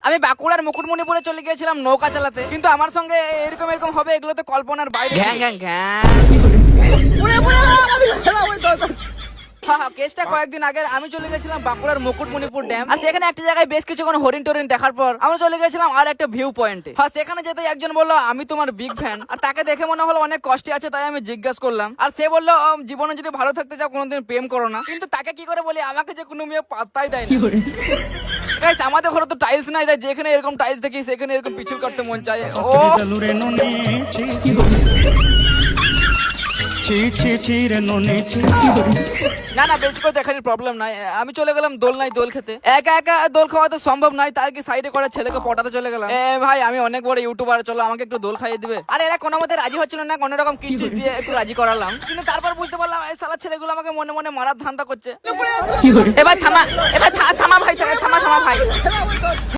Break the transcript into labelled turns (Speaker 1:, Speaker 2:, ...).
Speaker 1: আমি বাঁকুড়ার মুকুটমণিপুরে চলে গিয়েছিলাম নৌকা চালাতে, কিন্তু আমার সঙ্গে এরকম এরকম হবে এগুলো তো কল্পনার বাইরে। ঘ্যাং ঘ্যাং ঘ্যাং। হ্যাঁ, কেসটা কয়েকদিন আগে আমি চলে গেছিলাম বাঁকুড়ার মুকুটমণিপুর ড্যাম, আর সেখানে একটা জায়গায় বেশ কিছুক্ষণ হরিণ টরিন দেখার পর আমরা চলে গেছিলাম আর একটা ভিউ পয়েন্টে। হ্যাঁ, সেখানে যেতে একজন বললো আমি তোমার বিগ ফ্যান, আর তাকে দেখে মনে হলো অনেক কষ্টে আছে, তাই আমি জিজ্ঞাসা করলাম, আর সে বললো জীবনে যদি ভালো থাকতে চাও কোনোদিন প্রেম করো না। কিন্তু তাকে কি করে বলি, আমাকে যে কোনো মেয়ে পাত্তাই দেয় না। গাইস, আমাদের ঘরে তো টাইলস নাই, তাই যেখানে এরকম টাইলস দেখি সেখানে এরকম পিছল কাটতে মন চায়। ও না না, বেশি করে দেখানোর প্রবলেম নাই, আমি চলে গেলাম দোলনায় দোল খেতে। একা একা দোল খাওয়া তো সম্ভব নয়, তার কি সাইডে করে ছেলেকে পটাতে চলে গেলাম। ভাই, আমি অনেক বড় ইউটিউবার, চলো আমাকে একটু দোল খাইয়ে দিবে। আর এরা কোনো মতে রাজি হচ্ছিল না, কোনো রকম কিস্টিস দিয়ে একটু রাজি করালাম, কিন্তু তারপর বুঝতে পারলাম এই শালা ছেলেগুলো আমাকে মনে মনে মারার ধান্দা করছে। এবার থামা, এবার থামা ভাই, থামা ভাই।